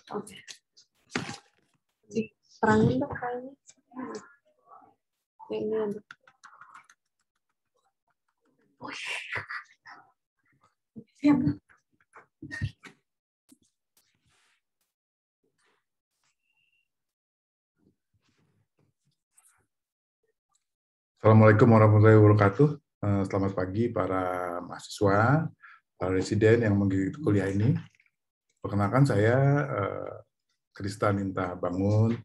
Oke. Terangin dong kayaknya. Yang ini ada. Siap. Assalamualaikum warahmatullahi wabarakatuh. Selamat pagi para mahasiswa, para residen yang mengikuti kuliah ini. Perkenalkan saya Krista Ninta Bangun,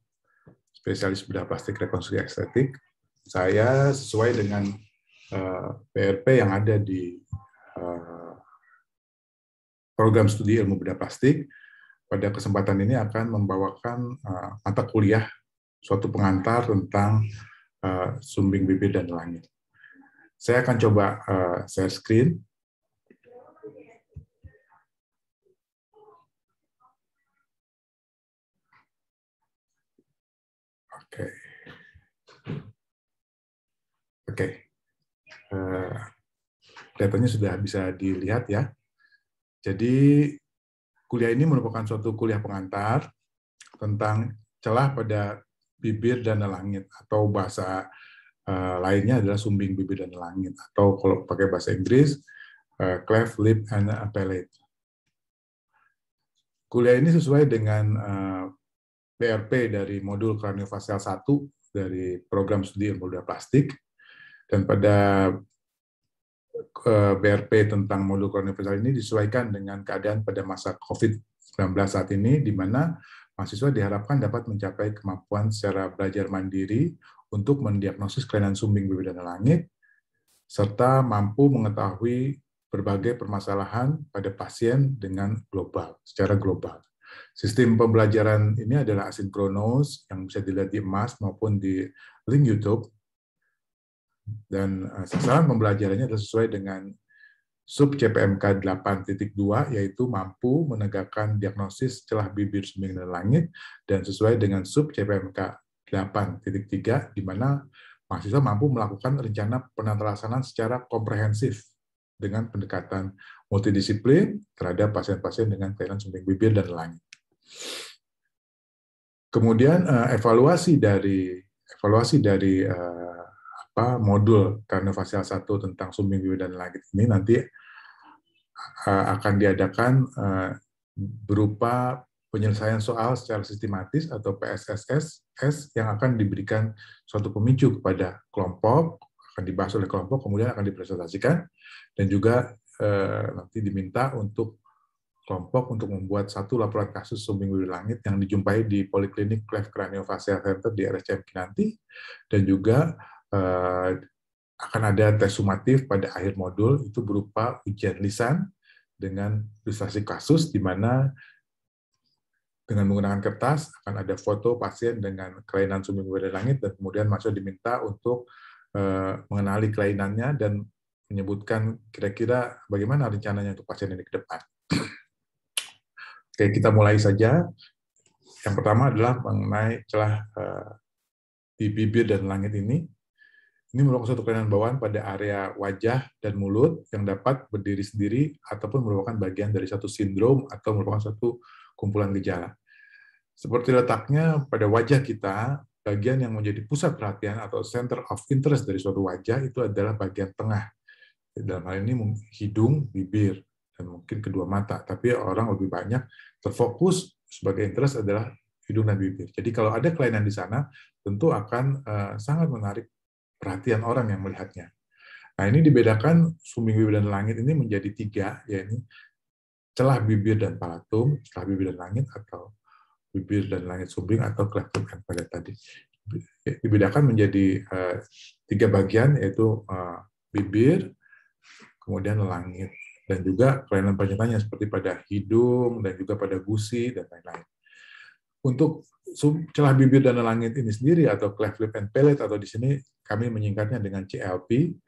spesialis bedah plastik rekonstruksi estetik. Saya sesuai dengan PRP yang ada di program studi ilmu bedah plastik. Pada kesempatan ini akan membawakan mata kuliah suatu pengantar tentang sumbing bibir dan langit. Saya akan coba share screen. Oke. Datanya sudah bisa dilihat ya. Jadi kuliah ini merupakan suatu kuliah pengantar tentang celah pada bibir dan langit, atau bahasa lainnya adalah sumbing bibir dan langit, atau kalau pakai bahasa Inggris cleft lip and palate. Kuliah ini sesuai dengan BRP dari modul kraniofacial 1 dari program studi ilmu bedah plastik, dan pada BRP tentang modul kraniofacial ini disesuaikan dengan keadaan pada masa COVID-19 saat ini, di mana mahasiswa diharapkan dapat mencapai kemampuan secara belajar mandiri untuk mendiagnosis kelainan sumbing bibir dan langit, serta mampu mengetahui berbagai permasalahan pada pasien dengan secara global. Sistem pembelajaran ini adalah asinkronus yang bisa dilihat di Emas maupun di link YouTube, dan sasaran pembelajarannya adalah sesuai dengan sub CPMK 8.2, yaitu mampu menegakkan diagnosis celah bibir sumbing dan langit, dan sesuai dengan sub CPMK 8.3, di mana mahasiswa mampu melakukan rencana penelaksanaan secara komprehensif dengan pendekatan multidisiplin terhadap pasien-pasien dengan kelainan sumbing bibir dan langit. Kemudian evaluasi dari modul kraniofacial 1 tentang sumbing bibir dan langit ini nanti akan diadakan berupa penyelesaian soal secara sistematis atau PSSS yang akan diberikan suatu pemicu kepada kelompok, akan dibahas oleh kelompok, kemudian akan dipresentasikan, dan juga nanti diminta untuk kelompok untuk membuat satu laporan kasus sumbing bibir langit yang dijumpai di Poliklinik Cleft Craniofacial Center di RSCM Kinanti, dan juga akan ada tes sumatif pada akhir modul, itu berupa ujian lisan dengan ilustrasi kasus, di mana dengan menggunakan kertas akan ada foto pasien dengan kelainan sumbing bibir dan langit, dan kemudian mahasiswa diminta untuk mengenali kelainannya dan menyebutkan kira-kira bagaimana rencananya untuk pasien ini ke depan. Oke, kita mulai saja. Yang pertama adalah mengenai celah di bibir dan langit ini. Ini merupakan suatu kelainan bawaan pada area wajah dan mulut yang dapat berdiri sendiri ataupun merupakan bagian dari satu sindrom atau merupakan satu kumpulan gejala. Seperti letaknya pada wajah kita, bagian yang menjadi pusat perhatian atau center of interest dari suatu wajah itu adalah bagian tengah. Dalam hal ini hidung, bibir, dan mungkin kedua mata. Tapi orang lebih banyak terfokus sebagai interest adalah hidung dan bibir. Jadi kalau ada kelainan di sana, tentu akan sangat menarik perhatian orang yang melihatnya. Nah, ini dibedakan sumbing bibir dan langit ini menjadi 3, yaitu celah bibir dan palatum, celah bibir dan langit, atau bibir dan langit sumbing, atau cleft lip and palate tadi. Dibedakan menjadi 3 bagian, yaitu bibir, kemudian langit, dan juga kelainan penyertanya seperti pada hidung dan juga pada gusi dan lain-lain. Untuk celah bibir dan langit ini sendiri atau cleft lip and palate, atau di sini kami menyingkatnya dengan CLP,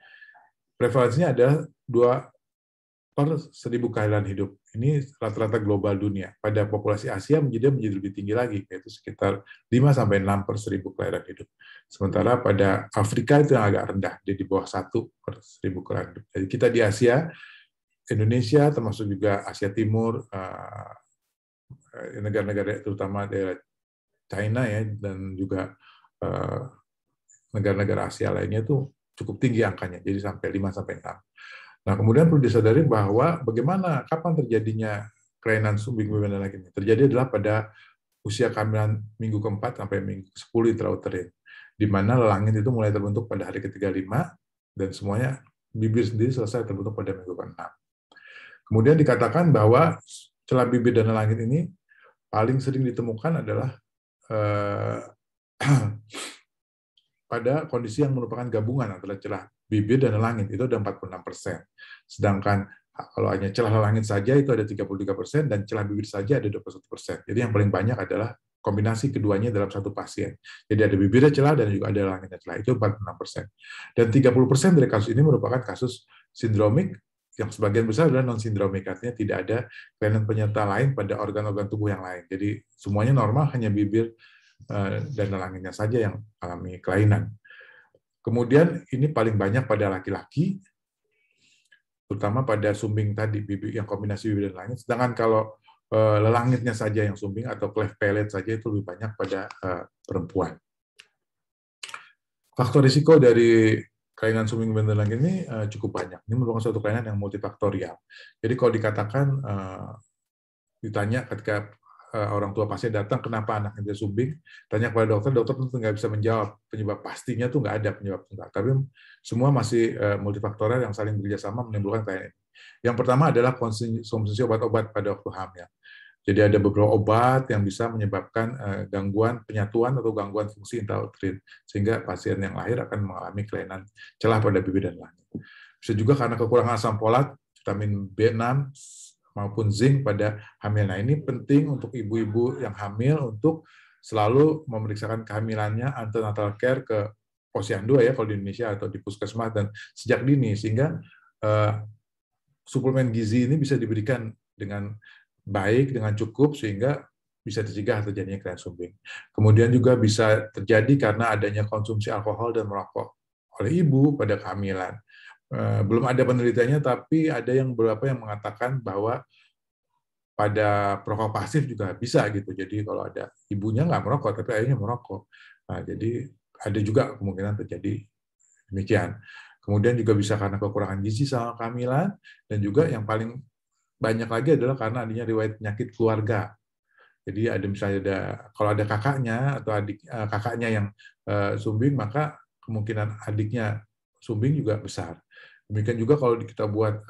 prevalensinya adalah 2/1000 kelahiran hidup. Ini rata-rata global dunia. Pada populasi Asia menjadi lebih tinggi lagi, yaitu sekitar 5-6/1000 kelahiran hidup. Sementara pada Afrika itu yang agak rendah, dia di bawah 1/1000 kelahiran hidup. Jadi kita di Asia Indonesia, termasuk juga Asia Timur, negara-negara terutama daerah China ya, dan juga negara-negara Asia lainnya itu cukup tinggi angkanya, jadi sampai 5-6. Nah, kemudian perlu disadari bahwa kapan terjadinya kelainan sumbing beban dan lain ini? Terjadi adalah pada usia kehamilan minggu ke-4 sampai minggu ke-10 intrauterin, di mana lelangit itu mulai terbentuk pada hari ke-35 dan semuanya bibir sendiri selesai terbentuk pada minggu ke-6. Kemudian dikatakan bahwa celah bibir dan lelangit ini paling sering ditemukan adalah pada kondisi yang merupakan gabungan antara celah bibir dan lelangit, itu ada 46%. Sedangkan kalau hanya celah lelangit saja itu ada 33% dan celah bibir saja ada 21%. Jadi yang paling banyak adalah kombinasi keduanya dalam satu pasien. Jadi ada bibirnya celah dan juga ada lelangitnya celah, itu 46%. Dan 30% dari kasus ini merupakan kasus sindromik, yang sebagian besar adalah non-sindromik, artinya tidak ada kelainan penyerta lain pada organ-organ tubuh yang lain. Jadi semuanya normal, hanya bibir dan lelangitnya saja yang alami kelainan. Kemudian ini paling banyak pada laki-laki, terutama pada sumbing tadi, bibir yang kombinasi bibir dan lelangit. Sedangkan kalau lelangitnya saja yang sumbing atau cleft palate saja itu lebih banyak pada perempuan. Faktor risiko dari kelainan sumbing bibir dan lelangit ini cukup banyak. Ini merupakan suatu kelainan yang multifaktorial. Jadi kalau dikatakan ditanya ketika orang tua pasien datang, kenapa anaknya dia sumbing, tanya kepada dokter, dokter tentu nggak bisa menjawab penyebab pastinya tuh nggak ada penyebab tunggal. Tapi semua masih multifaktorial yang saling bekerjasama menimbulkan kelainan ini. Yang pertama adalah konsumsi obat-obat pada waktu hamil. Jadi ada beberapa obat yang bisa menyebabkan gangguan penyatuan atau gangguan fungsi intrauterin, sehingga pasien yang lahir akan mengalami kelainan celah pada bibir dan lelangit. Bisa juga karena kekurangan asam folat, vitamin B6, maupun zinc pada hamil. Nah, ini penting untuk ibu-ibu yang hamil untuk selalu memeriksakan kehamilannya antenatal care ke Posyandu ya kalau di Indonesia atau di puskesmas dan sejak dini, sehingga suplemen gizi ini bisa diberikan dengan baik, dengan cukup, sehingga bisa dicegah terjadinya kelainan sumbing. Kemudian juga bisa terjadi karena adanya konsumsi alkohol dan merokok oleh ibu pada kehamilan. Belum ada penelitiannya, tapi ada beberapa yang mengatakan bahwa pada perokok pasif juga bisa gitu. Jadi kalau ada ibunya nggak merokok, tapi ayahnya merokok. Nah, jadi ada juga kemungkinan terjadi demikian. Kemudian juga bisa karena kekurangan gizi selama kehamilan, dan juga yang paling banyak lagi adalah karena adanya riwayat penyakit keluarga. Jadi ada misalnya kalau ada kakaknya atau kakaknya yang sumbing, maka kemungkinan adiknya sumbing juga besar. Demikian juga kalau kita buat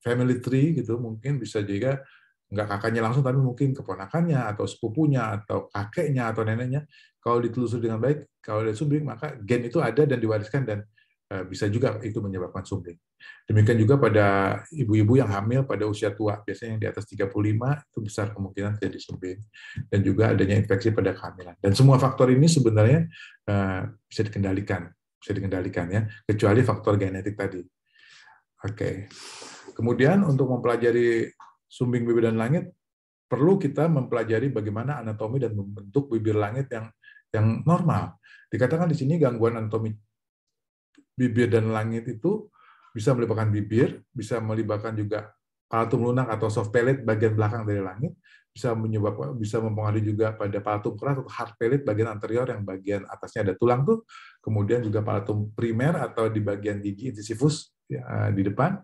family tree gitu, mungkin bisa juga nggak kakaknya langsung, tapi mungkin keponakannya atau sepupunya atau kakeknya atau neneknya. Kalau ditelusuri dengan baik, kalau ada sumbing, maka gen itu ada dan diwariskan, dan bisa juga itu menyebabkan sumbing. Demikian juga pada ibu-ibu yang hamil pada usia tua, biasanya yang di atas 35, itu besar kemungkinan terjadi sumbing. Dan juga adanya infeksi pada kehamilan. Dan semua faktor ini sebenarnya bisa dikendalikan ya, kecuali faktor genetik tadi. Oke. Kemudian untuk mempelajari sumbing bibir dan langit, perlu kita mempelajari bagaimana anatomi dan bentuk bibir langit yang normal. Dikatakan di sini gangguan anatomi bibir dan langit itu bisa melibatkan bibir, bisa melibatkan juga palatum lunak atau soft palate bagian belakang dari langit, bisa mempengaruhi juga pada palatum keras atau hard palate bagian anterior yang bagian atasnya ada tulang tuh, kemudian juga palatum primer atau di bagian gigi incisivus ya, di depan,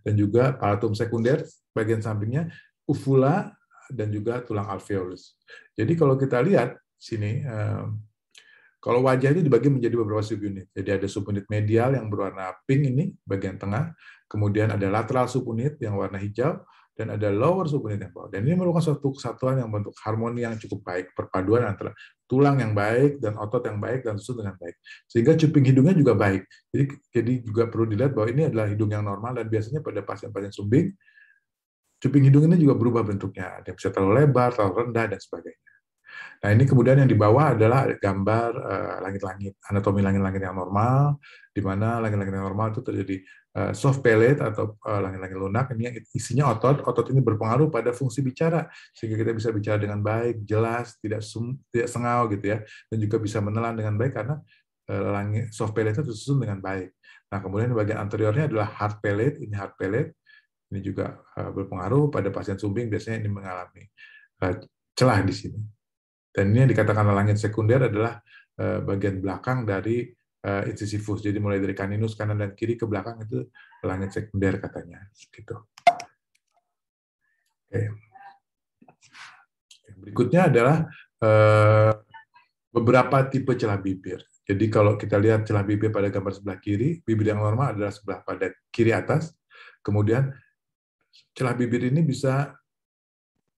dan juga palatum sekunder bagian sampingnya, uvula, dan juga tulang alveolus. Jadi kalau kita lihat sini, kalau wajah itu dibagi menjadi beberapa subunit. Jadi ada subunit medial yang berwarna pink ini, bagian tengah. Kemudian ada lateral subunit yang warna hijau, dan ada lower subunit yang bawah. Dan ini merupakan suatu kesatuan yang bentuk harmoni yang cukup baik, perpaduan antara tulang yang baik dan otot yang baik dan susun dengan baik. Sehingga cuping hidungnya juga baik. Jadi juga perlu dilihat bahwa ini adalah hidung yang normal, dan biasanya pada pasien-pasien sumbing, cuping hidung ini juga berubah bentuknya. Ada yang bisa terlalu lebar, terlalu rendah, dan sebagainya. Nah, ini kemudian yang di bawah adalah gambar langit-langit, anatomi langit-langit yang normal, di mana langit-langit yang normal itu terjadi soft palate atau langit-langit lunak. Ini isinya otot. Otot ini berpengaruh pada fungsi bicara, sehingga kita bisa bicara dengan baik, jelas, tidak sengau gitu ya, dan juga bisa menelan dengan baik karena soft palate itu tersusun dengan baik. Nah, kemudian bagian anteriornya adalah hard palate, ini hard palate. Ini juga berpengaruh pada pasien sumbing, biasanya ini mengalami celah di sini. Dan ini yang dikatakan langit sekunder adalah bagian belakang dari incisivus. Jadi mulai dari caninus kanan dan kiri ke belakang itu langit sekunder katanya. Gitu. Oke. Berikutnya adalah beberapa tipe celah bibir. Jadi kalau kita lihat celah bibir pada gambar sebelah kiri, bibir yang normal adalah sebelah pada kiri atas. Kemudian celah bibir ini bisa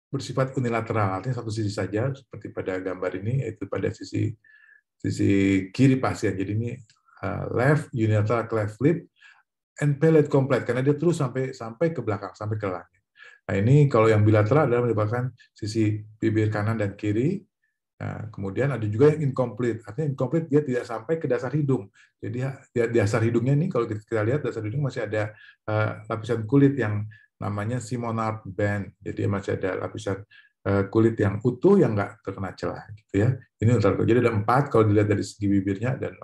bersifat unilateral, artinya satu sisi saja, seperti pada gambar ini, yaitu pada sisi kiri pasien. Jadi ini left unilateral cleft lip and palate complete, karena dia terus sampai ke belakang, sampai ke langit. Nah ini kalau yang bilateral adalah menyebabkan sisi bibir kanan dan kiri. Nah, kemudian ada juga yang incomplete, artinya incomplete dia tidak sampai ke dasar hidung. Jadi di dasar hidungnya ini kalau kita lihat dasar hidung masih ada lapisan kulit yang namanya Simonard band. Jadi masih ada lapisan kulit yang utuh yang nggak terkena celah, gitu ya. Ini unilateral. Jadi ada 4 kalau dilihat dari segi bibirnya, dan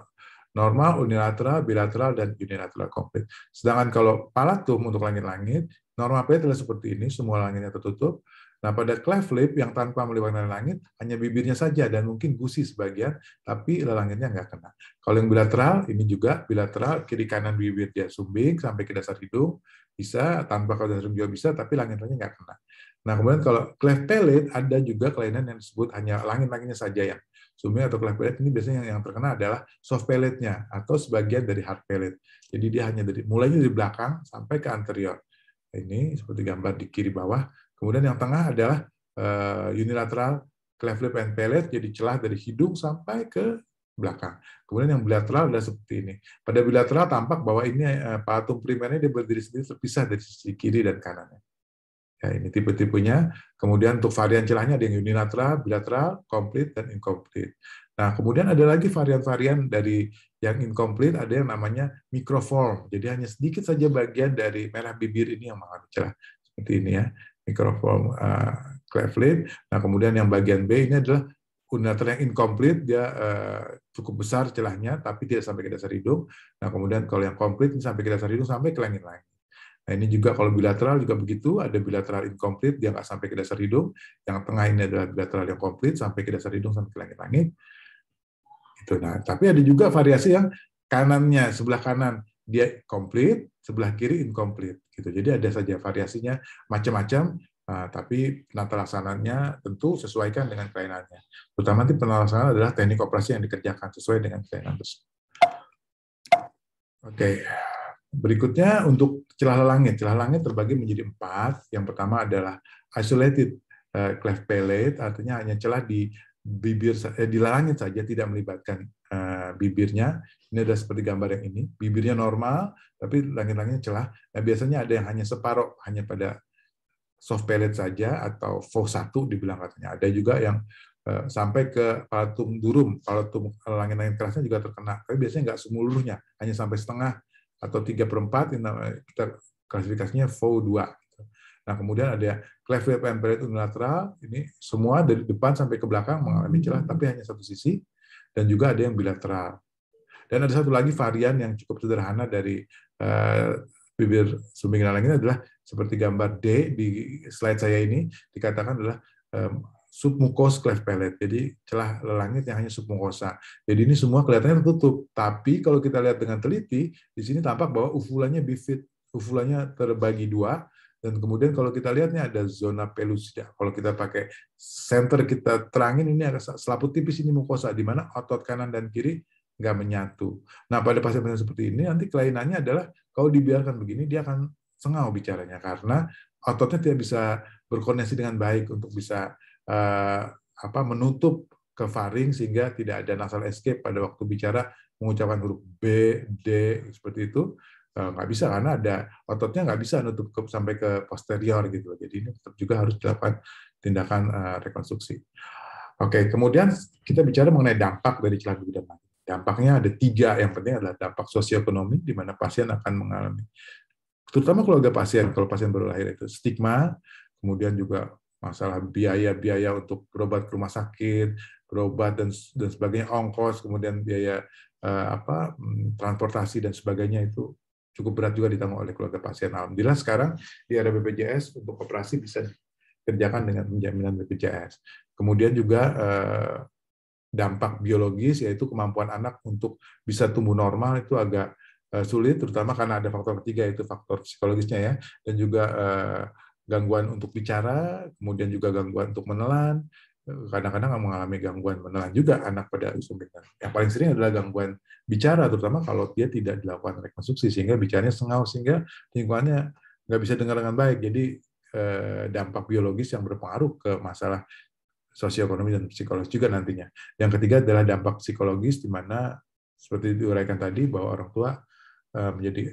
normal, unilateral, bilateral, dan unilateral complete. Sedangkan kalau palatum untuk langit-langit, normal plate adalah seperti ini, semua langitnya tertutup. Nah, pada cleft lip yang tanpa melibatkan langit, hanya bibirnya saja dan mungkin gusi sebagian, tapi langitnya nggak kena. Kalau yang bilateral, ini juga bilateral, kiri kanan bibir dia sumbing sampai ke dasar hidung, bisa, tanpa ke dasar hidung juga bisa, tapi langitnya nggak kena. Nah, kemudian kalau cleft palate, ada juga kelainan yang disebut hanya langit-langitnya saja yang sumbing atau cleft palate. Ini biasanya yang terkena adalah soft palate-nya atau sebagian dari hard palate. Jadi dia hanya mulainya dari belakang sampai ke anterior. Ini seperti gambar di kiri bawah. Kemudian yang tengah adalah unilateral cleft lip and palate, jadi celah dari hidung sampai ke belakang. Kemudian yang bilateral adalah seperti ini. Pada bilateral tampak bahwa ini palatum primernya dia berdiri sendiri terpisah dari sisi kiri dan kanannya. Ya, ini tipe-tipenya. Kemudian untuk varian celahnya ada yang unilateral, bilateral, complete, dan incomplete. Nah, kemudian ada lagi varian-varian dari yang incomplete, ada yang namanya microform. Jadi hanya sedikit saja bagian dari merah bibir ini yang mengalami celah. Seperti ini ya, microform cleft lip. Nah, kemudian yang bagian B ini adalah unilateral yang incomplete, dia cukup besar celahnya, tapi tidak sampai ke dasar hidung. Nah, kemudian kalau yang complete ini sampai ke dasar hidung, sampai ke langit-langit. Nah, ini juga kalau bilateral juga begitu, ada bilateral incomplete, dia nggak sampai ke dasar hidung. Yang tengah ini adalah bilateral yang complete, sampai ke dasar hidung, sampai ke langit-langit. Gitu. Nah, tapi ada juga variasi yang kanannya, sebelah kanan dia complete, sebelah kiri incomplete. Gitu. Jadi ada saja variasinya macam-macam, tapi penata laksananya tentu sesuaikan dengan kelainannya. Terutama nanti penata laksanaan adalah teknik operasi yang dikerjakan sesuai dengan kelainan tersebut. Oke. Berikutnya untuk celah langit. Celah langit terbagi menjadi 4. Yang pertama adalah isolated cleft palate, artinya hanya celah di bibir, di langit saja, tidak melibatkan bibirnya. Ini adalah seperti gambar yang ini. Bibirnya normal, tapi langit-langitnya celah. Nah, biasanya ada yang hanya separuh, hanya pada soft palate saja, atau V1 dibilang katanya. Ada juga yang sampai ke palatum durum, palatum langit-langit kerasnya juga terkena. Tapi biasanya nggak seluruhnya, hanya sampai setengah atau 3/4, kita klasifikasinya V2. Nah, kemudian ada cleft lip and palate unilateral, ini semua dari depan sampai ke belakang mengalami celah, tapi hanya satu sisi, dan juga ada yang bilateral. Dan ada satu lagi varian yang cukup sederhana dari bibir sumbing langit adalah seperti gambar D di slide saya ini, dikatakan adalah submucous cleft palate. Jadi celah langit yang hanya submucosa. Jadi ini semua kelihatannya tertutup. Tapi kalau kita lihat dengan teliti, di sini tampak bahwa uvulannya bifid, uvulannya terbagi 2. Dan kemudian kalau kita lihatnya ada zona pellucida. Kalau kita pakai center kita terangin, ini ada selaput tipis ini mukosa, di mana otot kanan dan kiri nggak menyatu. Nah, pada pasien-pasien seperti ini nanti kelainannya adalah kalau dibiarkan begini dia akan sengau bicaranya karena ototnya tidak bisa berkoordinasi dengan baik untuk bisa menutup ke faring sehingga tidak ada nasal escape pada waktu bicara mengucapkan huruf B, D seperti itu. Nggak bisa karena ada ototnya nggak bisa nutup sampai ke posterior gitu. Jadi ini tetap juga harus dilakukan tindakan rekonstruksi. Oke, kemudian kita bicara mengenai dampak dari celah bibir dan langit. Dampaknya ada 3. Yang penting adalah dampak sosioekonomi di mana pasien akan mengalami, terutama keluarga pasien, kalau pasien baru lahir itu stigma, kemudian juga masalah biaya-biaya untuk berobat ke rumah sakit, berobat dan sebagainya, ongkos, kemudian biaya transportasi dan sebagainya itu cukup berat juga ditanggung oleh keluarga pasien. Alhamdulillah sekarang di era BPJS untuk operasi bisa dikerjakan dengan penjaminan BPJS. Kemudian juga dampak biologis, yaitu kemampuan anak untuk bisa tumbuh normal itu agak sulit, terutama karena ada faktor ketiga, yaitu faktor psikologisnya ya, dan juga gangguan untuk bicara, kemudian juga gangguan untuk menelan. Kadang-kadang mengalami gangguan menelan juga anak pada usia dini. Yang paling sering adalah gangguan bicara, terutama kalau dia tidak dilakukan rekonstruksi, sehingga bicaranya sengau, sehingga lingkungannya nggak bisa dengar dengan baik. Jadi dampak biologis yang berpengaruh ke masalah sosioekonomi dan psikologis juga nantinya. Yang ketiga adalah dampak psikologis, di mana seperti diuraikan tadi bahwa orang tua menjadi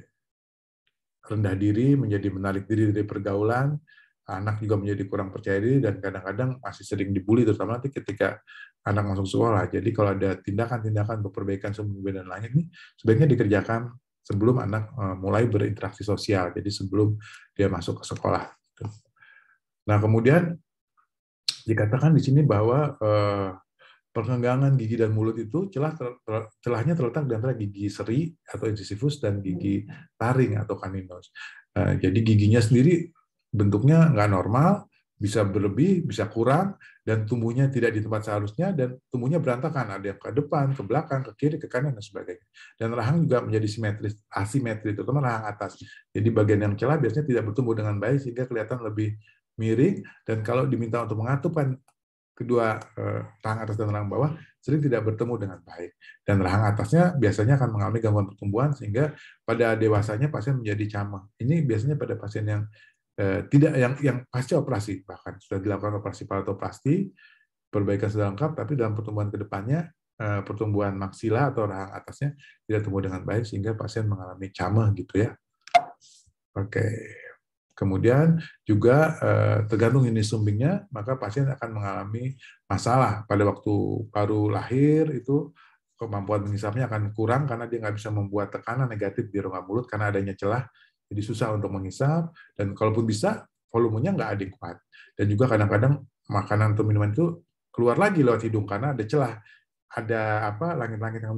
rendah diri, menjadi menarik diri dari pergaulan, anak juga menjadi kurang percaya diri, dan kadang-kadang masih sering dibully, terutama nanti ketika anak masuk sekolah. Jadi kalau ada tindakan-tindakan untuk perbaikan sumber dan langit ini, sebaiknya dikerjakan sebelum anak mulai berinteraksi sosial, jadi sebelum dia masuk ke sekolah. Nah, kemudian dikatakan di sini bahwa perenggangan gigi dan mulut itu celahnya terletak di antara gigi seri atau incisivus dan gigi taring atau caninus. Jadi giginya sendiri bentuknya nggak normal, bisa berlebih, bisa kurang, dan tumbuhnya tidak di tempat seharusnya, dan tumbuhnya berantakan, ada yang ke depan, ke belakang, ke kiri, ke kanan, dan sebagainya. Dan rahang juga menjadi asimetris, terutama rahang atas. Jadi bagian yang celah biasanya tidak bertumbuh dengan baik, sehingga kelihatan lebih miring, dan kalau diminta untuk mengatupkan kedua rahang atas dan rahang bawah sering tidak bertemu dengan baik, dan rahang atasnya biasanya akan mengalami gangguan pertumbuhan, sehingga pada dewasanya pasien menjadi camang. Ini biasanya pada pasien yang tidak yang pasca operasi, bahkan sudah dilakukan operasi palatoplasti, perbaikan sudah lengkap, tapi dalam pertumbuhan kedepannya pertumbuhan maksila atau rahang atasnya tidak tumbuh dengan baik, sehingga pasien mengalami camang gitu ya. Oke. Kemudian juga tergantung jenis sumbingnya, maka pasien akan mengalami masalah pada waktu baru lahir, itu kemampuan mengisapnya akan kurang karena dia nggak bisa membuat tekanan negatif di rongga mulut karena adanya celah, jadi susah untuk mengisap, dan kalaupun bisa volumenya nggak adekuat, dan juga kadang-kadang makanan atau minuman itu keluar lagi lewat hidung karena ada celah, ada langit-langit yang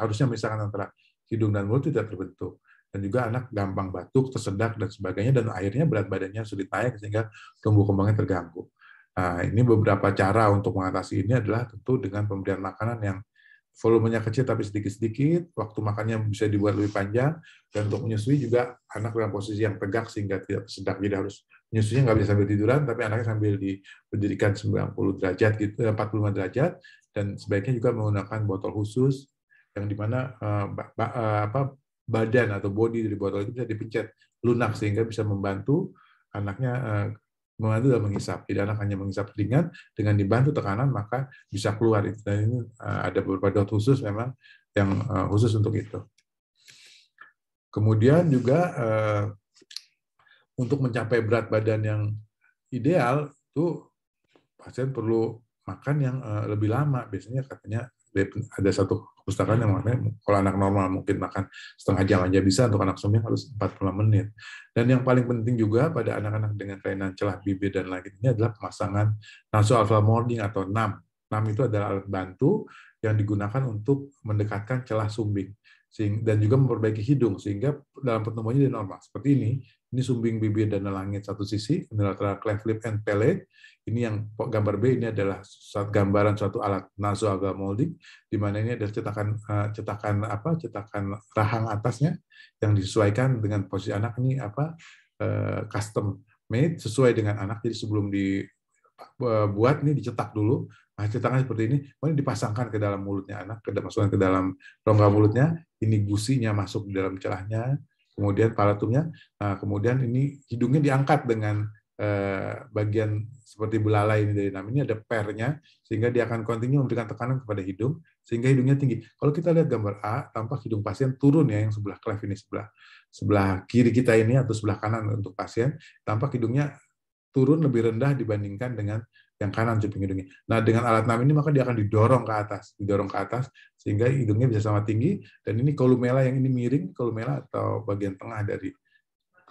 harusnya memisahkan antara hidung dan mulut tidak terbentuk. Dan juga anak gampang batuk, tersedak, dan sebagainya, dan akhirnya berat badannya sulit naik sehingga tumbuh kembangnya terganggu. Nah, ini beberapa cara untuk mengatasi ini adalah tentu dengan pemberian makanan yang volumenya kecil tapi sedikit-sedikit, waktu makannya bisa dibuat lebih panjang, dan untuk menyusui juga anak dalam posisi yang tegak sehingga tidak tersedak. Jadi harus menyusuinya nggak bisa sambil tiduran, tapi anaknya sambil diberdirikan 90 derajat, gitu, 45 derajat, dan sebaiknya juga menggunakan botol khusus yang dimana badan atau bodi dari botol itu bisa dipencet lunak sehingga bisa membantu anaknya membantu dalam menghisap. Jadi anak hanya menghisap ringan, dengan dibantu tekanan maka bisa keluar. Dan ini ada beberapa dot khusus memang yang khusus untuk itu. Kemudian juga untuk mencapai berat badan yang ideal itu pasien perlu makan yang lebih lama. Biasanya katanya ada satu perpustakaan yang makanya kalau anak normal mungkin makan setengah jam aja bisa, untuk anak sumbing harus 45 menit. Dan yang paling penting juga pada anak-anak dengan kelainan celah bibir dan langit ini adalah pemasangan nasoalveolar atau NAM. NAM itu adalah alat bantu yang digunakan untuk mendekatkan celah sumbing dan juga memperbaiki hidung sehingga dalam pertumbuhannya dia normal. Seperti ini sumbing bibir dan langit satu sisi, unilateral cleft lip and palate. Ini yang gambar B, ini adalah gambaran suatu alat nasoalveolar molding, di mana ini ada cetakan rahang atasnya yang disesuaikan dengan posisi anak. Ini custom made sesuai dengan anak. Jadi sebelum dibuat ini dicetak dulu. Nah, cetakan seperti ini, kemudian dipasangkan ke dalam mulutnya anak, masukkan ke dalam rongga mulutnya. Ini gusinya masuk di dalam celahnya, kemudian palatumnya. Nah, kemudian ini hidungnya diangkat dengan bagian seperti belalai ini dari NAM. Ini ada pernya sehingga dia akan kontinu memberikan tekanan kepada hidung sehingga hidungnya tinggi. Kalau kita lihat gambar A, tampak hidung pasien turun ya, yang sebelah cleft ini, sebelah kiri kita ini atau sebelah kanan untuk pasien, tampak hidungnya turun lebih rendah dibandingkan dengan yang kanan cuping hidungnya. Nah, dengan alat NAM ini maka dia akan didorong ke atas sehingga hidungnya bisa sama tinggi, dan ini kolumela yang ini miring, kolumela atau bagian tengah dari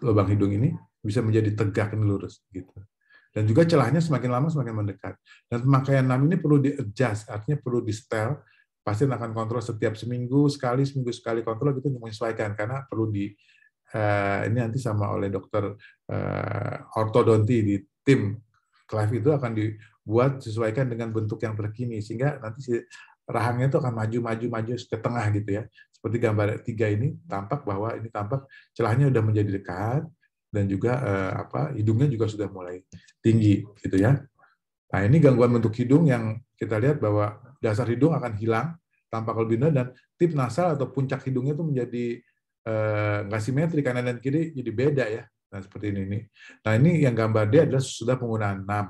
lubang hidung ini bisa menjadi tegak ini lurus gitu. Dan juga celahnya semakin lama semakin mendekat. Dan pemakaian NAM ini perlu di-adjust, artinya perlu di-setel. Pasien akan kontrol setiap seminggu sekali kontrol gitu, menyesuaikan karena perlu ini nanti sama oleh dokter ortodonti di tim Clive itu akan dibuat sesuaikan dengan bentuk yang terkini, sehingga nanti si rahangnya itu akan maju ke tengah gitu ya. Seperti gambar 3 ini tampak bahwa ini tampak celahnya sudah menjadi dekat dan juga hidungnya juga sudah mulai tinggi gitu ya. Nah, ini gangguan bentuk hidung yang kita lihat bahwa dasar hidung akan hilang, tampak lebih rendah, dan tip nasal atau puncak hidungnya itu menjadi nggak simetri, kanan dan kiri jadi beda ya. Nah, seperti ini. Nah, ini yang gambar D adalah sudah penggunaan NAM.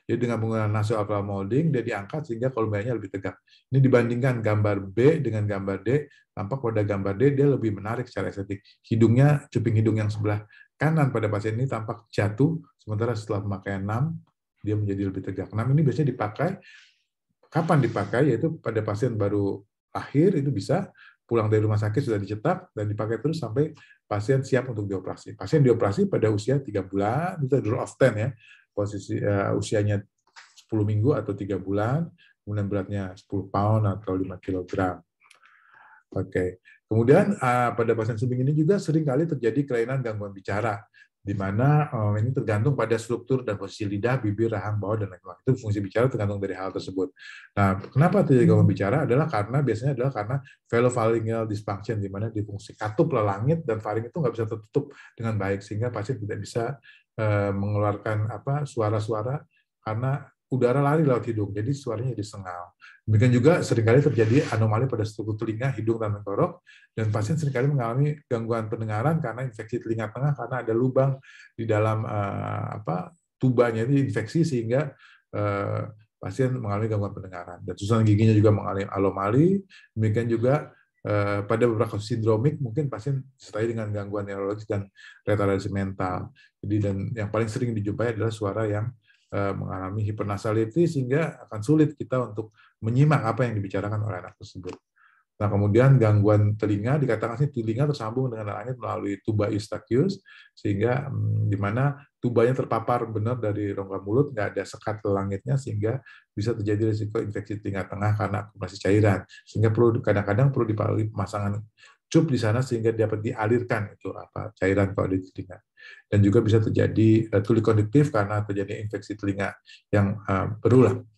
Jadi dengan penggunaan nasal oval molding, dia diangkat sehingga kolumbianya lebih tegak. Ini dibandingkan gambar B dengan gambar D, tampak pada gambar D dia lebih menarik secara estetik. Hidungnya, cuping hidung yang sebelah kanan pada pasien ini tampak jatuh, sementara setelah pemakaian NAM, dia menjadi lebih tegak. NAM ini biasanya dipakai, kapan dipakai? Yaitu pada pasien baru lahir, itu bisa pulang dari rumah sakit sudah dicetak dan dipakai terus sampai pasien siap untuk dioperasi. Pasien dioperasi pada usia 3 bulan, itu rule of 10 ya, posisi usianya 10 minggu atau 3 bulan, kemudian beratnya 10 pound atau 5 kg. Oke. Kemudian pada pasien sumbing ini juga seringkali terjadi kelainan gangguan bicara, di mana ini tergantung pada struktur dan posisi lidah, bibir, rahang, bawah, dan lain-lain. Itu fungsi bicara tergantung dari hal tersebut. Nah, kenapa terjadi gangguan bicara adalah karena velopharyngeal dysfunction, di mana di fungsi katup lelangit dan faring itu nggak bisa tertutup dengan baik, sehingga pasien tidak bisa mengeluarkan suara-suara karena udara lari lewat hidung, jadi suaranya disengal. Demikian juga seringkali terjadi anomali pada struktur telinga, hidung, dan tenggorok, dan pasien seringkali mengalami gangguan pendengaran karena infeksi telinga tengah karena ada lubang di dalam tubanya itu infeksi, sehingga pasien mengalami gangguan pendengaran. Dan susunan giginya juga mengalami anomali. Demikian juga pada beberapa kasus sindromik mungkin pasien disertai dengan gangguan neurologis dan retardasi mental. Jadi, dan yang paling sering dijumpai adalah suara yang mengalami hipernasality, sehingga akan sulit kita untuk menyimak apa yang dibicarakan oleh anak tersebut. Nah, kemudian gangguan telinga, dikatakan sih telinga tersambung dengan langit melalui tuba eustachius, sehingga di mana tubanya terpapar benar dari rongga mulut, nggak ada sekat ke langitnya, sehingga bisa terjadi risiko infeksi telinga tengah karena akumulasi cairan, sehingga kadang-kadang perlu dipasangkan cup di sana sehingga dapat dialirkan itu cairan kalau di telinga. Dan juga bisa terjadi tuli konduktif karena terjadi infeksi telinga yang berulang.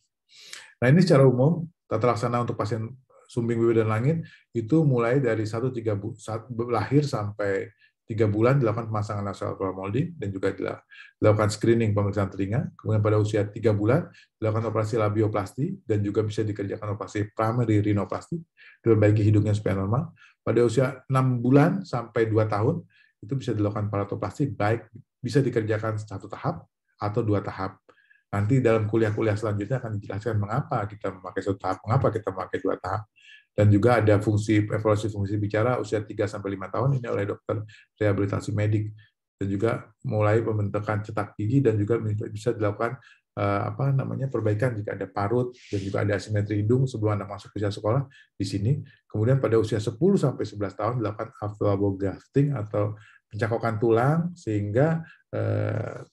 Nah, ini secara umum tata laksana untuk pasien sumbing bibir dan langit itu mulai dari lahir sampai 3 bulan dilakukan pemasangan nasal oval molding dan juga dilakukan screening pemeriksaan telinga. Kemudian pada usia 3 bulan dilakukan operasi labioplasti dan juga bisa dikerjakan operasi primary rhinoplasti diperbaiki hidungnya supaya normal. Pada usia 6 bulan sampai 2 tahun itu bisa dilakukan palatoplasti, baik bisa dikerjakan 1 tahap atau 2 tahap. Nanti dalam kuliah-kuliah selanjutnya akan dijelaskan mengapa kita memakai 1 tahap, mengapa kita memakai 2 tahap. Dan juga ada evaluasi fungsi bicara usia 3-5 tahun ini oleh dokter rehabilitasi medik. Dan juga mulai pembentukan cetak gigi dan juga bisa dilakukan perbaikan jika ada parut dan juga ada asimetri hidung sebelum anak masuk usia sekolah di sini. Kemudian pada usia 10-11 tahun dilakukan afterlabo grafting atau pencakokan tulang sehingga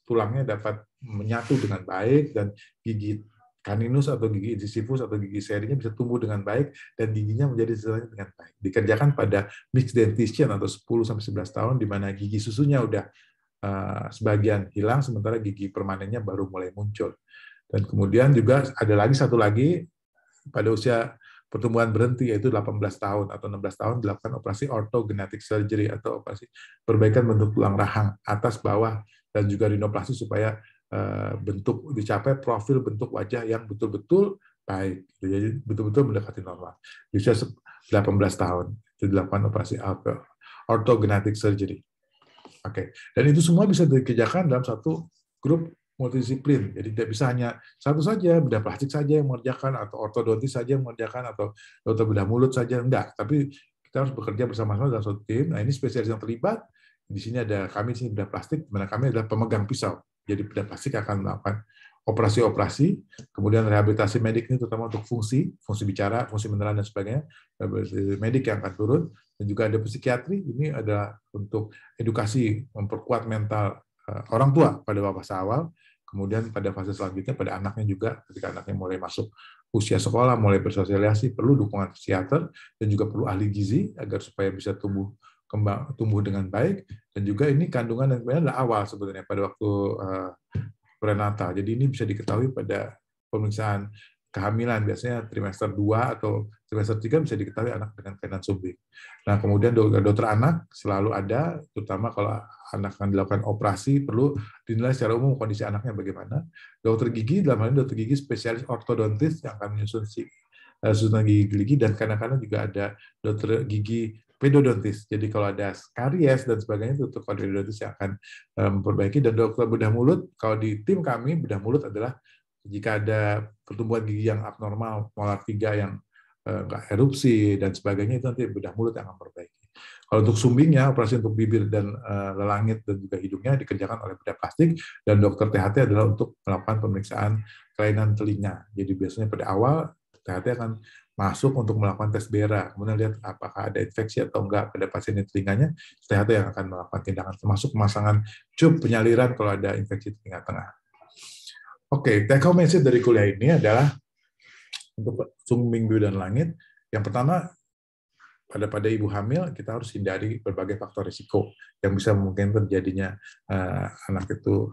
tulangnya dapat menyatu dengan baik dan gigi caninus atau gigi incisivus atau gigi serinya bisa tumbuh dengan baik dan giginya menjadi sesuai dengan baik. Dikerjakan pada mixed dentition atau 10-11 tahun di mana gigi susunya udah sebagian hilang sementara gigi permanennya baru mulai muncul. Dan kemudian juga ada satu lagi pada usia pertumbuhan berhenti yaitu 18 tahun atau 16 tahun dilakukan operasi orthogenetic surgery atau operasi perbaikan bentuk tulang rahang atas bawah dan juga rinoplasti supaya bentuk dicapai profil bentuk wajah yang betul-betul baik, jadi betul-betul mendekati normal. Di usia 18 tahun itu dilakukan operasi orthogenetic surgery. Oke, dan itu semua bisa dikerjakan dalam satu grup multidisiplin. Jadi tidak bisa hanya satu saja, bedah plastik saja yang mengerjakan, atau ortodontis saja yang mengerjakan, atau dokter bedah mulut saja, enggak. Tapi kita harus bekerja bersama-sama dalam satu tim. Nah, ini spesialis yang terlibat. Di sini ada kami, di sini bedah plastik, di mana kami adalah pemegang pisau. Jadi bedah plastik akan melakukan operasi-operasi, kemudian rehabilitasi medik ini terutama untuk fungsi bicara, fungsi menelan dan sebagainya, medik yang akan turun, dan juga ada psikiatri, ini adalah untuk edukasi, memperkuat mental orang tua pada fase awal, kemudian pada fase selanjutnya pada anaknya juga, ketika anaknya mulai masuk usia sekolah, mulai bersosialisasi, perlu dukungan psikiater, dan juga perlu ahli gizi, agar supaya bisa tumbuh tumbuh dengan baik, dan juga ini kandungan yang sebenarnya adalah awal sebenarnya pada waktu prenatal. Jadi ini bisa diketahui pada pemeriksaan kehamilan, biasanya trimester 2 atau trimester 3 bisa diketahui anak dengan kelainan sumbing. Nah, kemudian dokter anak selalu ada, terutama kalau anak akan dilakukan operasi, perlu dinilai secara umum kondisi anaknya bagaimana. Dokter gigi, dalam hal ini dokter gigi spesialis ortodontis yang akan menyusun susunan gigi, dan kadang-kadang juga ada dokter gigi pedodontis. Jadi kalau ada karies dan sebagainya, dokter pedodontis yang akan memperbaiki. Dan dokter bedah mulut, kalau di tim kami, bedah mulut adalah jika ada pertumbuhan gigi yang abnormal, molar 3 yang nggak erupsi dan sebagainya, itu nanti bedah mulut yang akan memperbaiki. Kalau untuk sumbingnya, operasi untuk bibir dan lelangit dan juga hidungnya dikerjakan oleh bedah plastik, dan dokter THT adalah untuk melakukan pemeriksaan kelainan telinga. Jadi biasanya pada awal THT akan masuk untuk melakukan tes BERA, kemudian lihat apakah ada infeksi atau enggak pada pasien di telinganya, THT yang akan melakukan tindakan, termasuk pemasangan cup penyaliran kalau ada infeksi telinga tengah. Oke, take home message dari kuliah ini adalah untuk sumbing biru dan langit. Yang pertama, pada ibu hamil kita harus hindari berbagai faktor risiko yang bisa memungkinkan terjadinya anak itu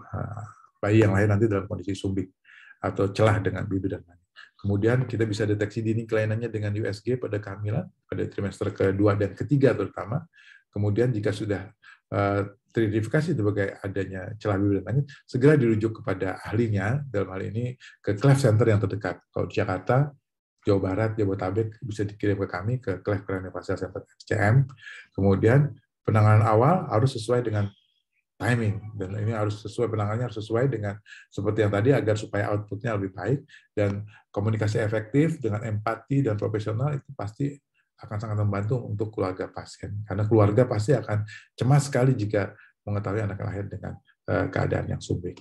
bayi yang lahir nanti dalam kondisi sumbing atau celah dengan bibir dan langit. Kemudian kita bisa deteksi dini kelainannya dengan USG pada kehamilan, pada trimester kedua dan ketiga terutama. Kemudian jika sudah teridentifikasi sebagai adanya celah bibir dan langit, segera dirujuk kepada ahlinya, dalam hal ini ke cleft center yang terdekat. Kalau di Jakarta, Jawa Barat, Jabodetabek, bisa dikirim ke kami ke Cleft Craniofacial Center RCM. Kemudian penanganan awal harus sesuai dengan timing, dan ini harus sesuai, penanganannya harus sesuai dengan seperti yang tadi, agar supaya outputnya lebih baik, dan komunikasi efektif dengan empati dan profesional itu pasti akan sangat membantu untuk keluarga pasien, karena keluarga pasti akan cemas sekali jika mengetahui anak lahir dengan keadaan yang sumbing.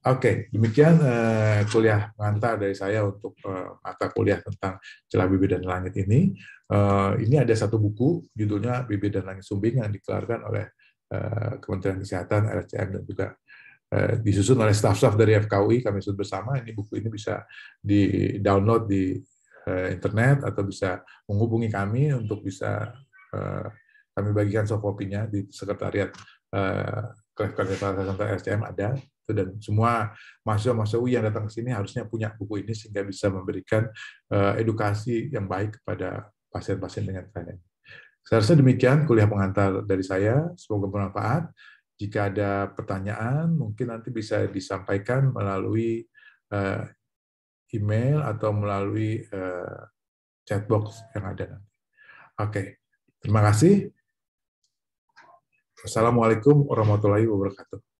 Oke, demikian kuliah pengantar dari saya untuk mata kuliah tentang celah bibir dan langit ini. Ini ada satu buku, judulnya Bibir dan Langit Sumbing, yang dikeluarkan oleh Kementerian Kesehatan, RSCM, dan juga disusun oleh staf-staf dari FKUI, kami susun bersama. Ini buku ini bisa di-download di internet atau bisa menghubungi kami untuk bisa kami bagikan soft copy-nya di sekretariat Cleft Craniofacial Center RSCM ada. Dan semua mahasiswa UI yang datang ke sini harusnya punya buku ini sehingga bisa memberikan edukasi yang baik kepada pasien-pasien dengan kelainan. Saya rasa demikian kuliah pengantar dari saya, semoga bermanfaat. Jika ada pertanyaan, mungkin nanti bisa disampaikan melalui email atau melalui chatbox yang ada nanti. Oke, terima kasih. Wassalamualaikum warahmatullahi wabarakatuh.